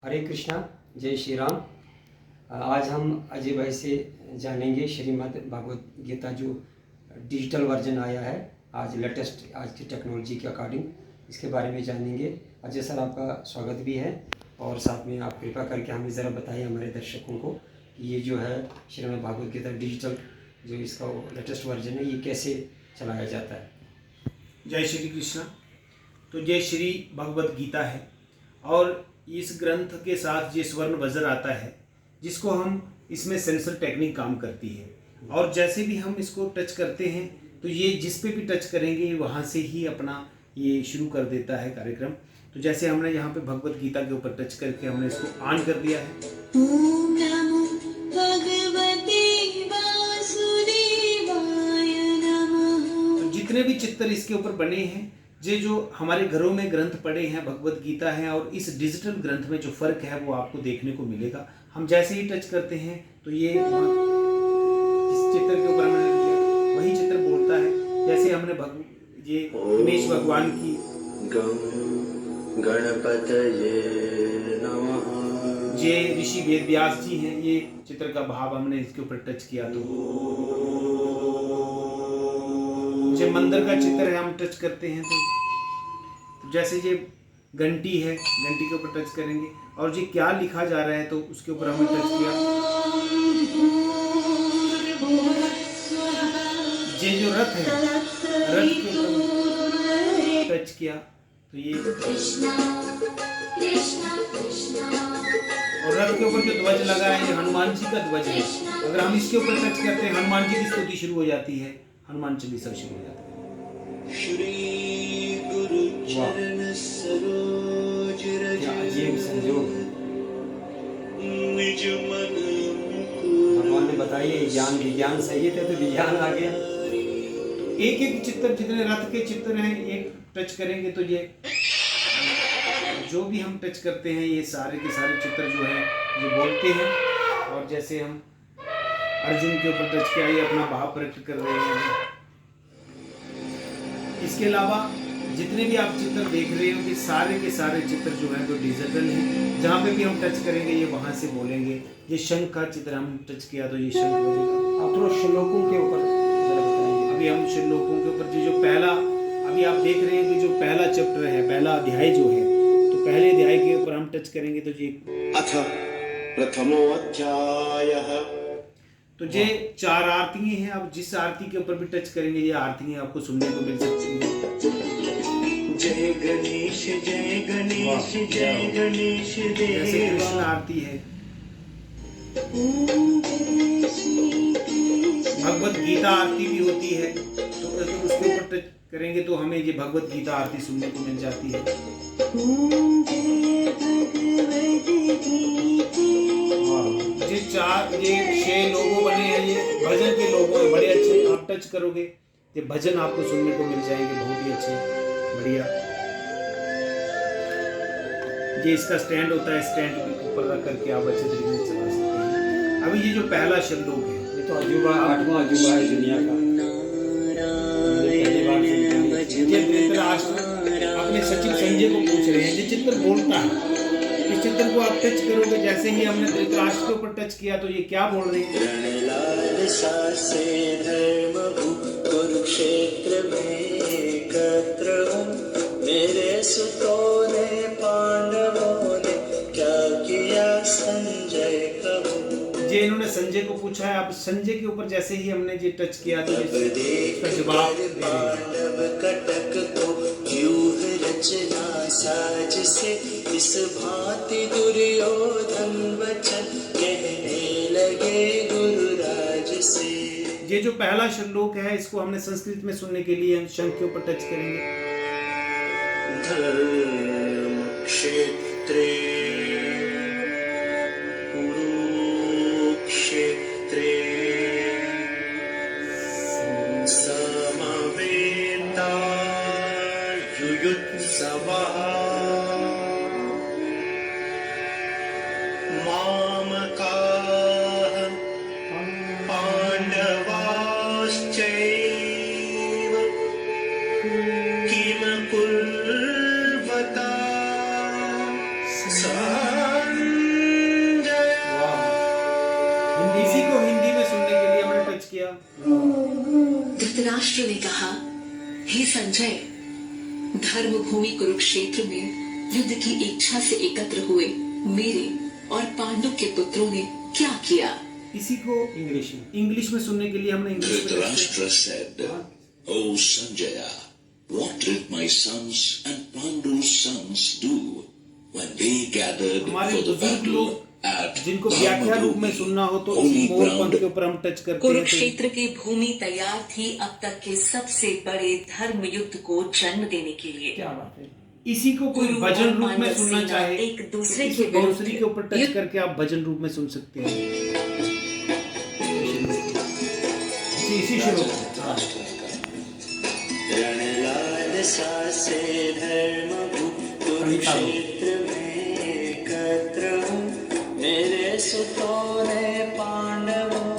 हरे कृष्णा, जय श्री राम। आज हम अजय भाई से जानेंगे श्रीमद् भागवत गीता जो डिजिटल वर्जन आया है आज लेटेस्ट आज की टेक्नोलॉजी के अकॉर्डिंग, इसके बारे में जानेंगे। अजय सर, आपका स्वागत भी है और साथ में आप कृपा करके हमें ज़रा बताइए हमारे दर्शकों को कि ये जो है श्रीमद् भागवत गीता डिजिटल जो इसका लेटेस्ट वर्जन है ये कैसे चलाया जाता है। जय श्री कृष्ण। तो जय श्री भगवत गीता है और इस ग्रंथ के साथ ये स्वर्ण वज्र आता है जिसको हम इसमें सेंसर टेक्निक काम करती है और जैसे भी हम इसको टच करते हैं तो ये जिस पे भी टच करेंगे वहाँ से ही अपना ये शुरू कर देता है कार्यक्रम। तो जैसे हमने यहाँ पे भगवत गीता के ऊपर टच करके हमने इसको ऑन कर दिया है। ओम नमो भगवते वासुदेवाय नमः। तो जितने भी चित्र इसके ऊपर बने हैं, ये जो हमारे घरों में ग्रंथ पढ़े हैं भगवत गीता है और इस डिजिटल ग्रंथ में जो फर्क है वो आपको देखने को मिलेगा। हम जैसे ही टच करते हैं तो ये इस चित्र के ऊपर हमने वही चित्र बोलता है। जैसे हमने ये गणेश भगवान की गणपतये नमः, ये ऋषि वेद व्यास जी हैं, ये चित्र का भाव हमने इसके ऊपर टच किया तो जो मंदिर का चित्र है हम टच करते हैं तो जैसे ये घंटी है, घंटी के ऊपर टच करेंगे और ये क्या लिखा जा रहा है तो उसके ऊपर हमने टच किया। ये जो रथ है, रथ के ऊपर टच किया तो ये और रथ के ऊपर जो ध्वज लगा है ये हनुमान जी का ध्वज है। अगर हम इसके ऊपर टच करते हैं हनुमान जी की स्तुति शुरू हो जाती है, हनुमान चालीसा शुरू हो जाता है। श्री गुरु चरण सरोज रज अजीब संजोग निज मन मुकुर। भगवान ने बताइए ज्ञान विज्ञान सही थे तो विज्ञान आ गया। एक एक चित्र, जितने रथ के चित्र हैं एक टच करेंगे तो ये जो भी हम टच करते हैं ये सारे के सारे चित्र जो है ये बोलते हैं। और जैसे हम अर्जुन के ऊपर टच किया ये अपना भाव प्रकट कर रहे हैं। इसके अलावा जितने भी आप चित्र देख रहे हो कि सारे के सारे चित्र जो है वो डिजिटल हैं। जहाँ पे भी हम टच करेंगे ये वहाँ से बोलेंगे। ये शंख का चित्र हम टच किया तो ये शंख बजेगा। आप थोड़ा श्लोकों के ऊपर जरा बताएंगे। अभी हम श्लोकों के ऊपर जो पहला अभी आप देख रहे हैं कि जो पहला चैप्टर है, पहला अध्याय जो है, तो पहले अध्याय के ऊपर हम टच करेंगे तो ये अथ प्रथमो अध्यायः। तो ये चार आरती हैं। आप जिस आरती के ऊपर भी टच करेंगे ये आरती आपको सुनने को मिल सकती है। जय गणेश जय गणेश जय गणेश जैसे कृष्ण देवा। आरती है, भगवत गीता आरती भी होती है। तो अगर उसके ऊपर टच करेंगे तो हमें ये भगवत गीता आरती सुनने को मिल जाती है। ये 6 लोगो बने हैं, ये भजन के लोगो हैं, बड़े अच्छे। आप टच करोगे ये भजन आपको सुनने को मिल जाएंगे, बहुत ही अच्छे, बढ़िया। ये इसका स्टैंड होता है, स्टैंड के ऊपर रख करके आप अच्छे तरीके से चला सकते हैं। अभी ये जो पहला श्लोक है ये तो अजूबा, 8वां अजूबा है दुनिया का। ये धृतराष्ट्र अपने सचिव संजय को पूछ रहे हैं। ये चित्र बोलता है, इस चित्र को आप टच करोगे। जैसे ही हमने धृतराष्ट्र के ऊपर टच किया तो ये क्या बोल रहे हैं। रणलाल सासे धर्मभू कुरुक्षेत्र में एकत्र हूँ। मेरे सुतों ने पांडवों ने क्या किया संजय कहूँ। ये इन्होंने संजय को पूछा है। अब संजय के ऊपर जैसे ही हमने ये टच किया तो इसका जवाब दे रहे हैं। पांडव कटक को व्यूह रचना साज से इस भांति दुर्योधन वचन कहने लगे गुरुराज से। ये जो पहला श्लोक है इसको हमने संस्कृत में सुनने के लिए हम शंख के ऊपर टच करेंगे। धर्म क्षेत्रे कुरुक्षेत्रे समवेता युयुत्सवः मामकाः पांडवाश्चैव किम कुर्वता सा धृतराष्ट्र ने कहा, हे संजय, धर्मभूमि कुरुक्षेत्र में युद्ध की इच्छा से एकत्र हुए मेरे और पांडु के पुत्रों ने क्या किया? इसी को इंग्लिश में सुनने के लिए हमने इंग्लिश में Dhritarashtra said, O Sanjaya, what did my sons and Pandu's sons do when they gathered हमारे for the बुजुर्ग battle लोग at जिनको व्याख्या रूप में सुनना हो तो Holy इसी मोर पंथ ground? के ऊपर हम टच करते हैं। कुरुक्षेत्र की भूमि तैयार थी अब तक के सबसे बड़े धर्म युद्ध को जन्म देने के लिए। क्या बात है। इसी को कोई गुरु भजन और रूप में पांडव सुनना सेना चाहे एक दूसरे तो के इस बांसुरी के ऊपर टच विरुद्ध करके आप भजन रूप में सुन सकते हैं। इसी श्लोक में। रणलाल सासे धर्म कुरुक्षेत्र में एकत्र मेरे सुतों ने पांडवों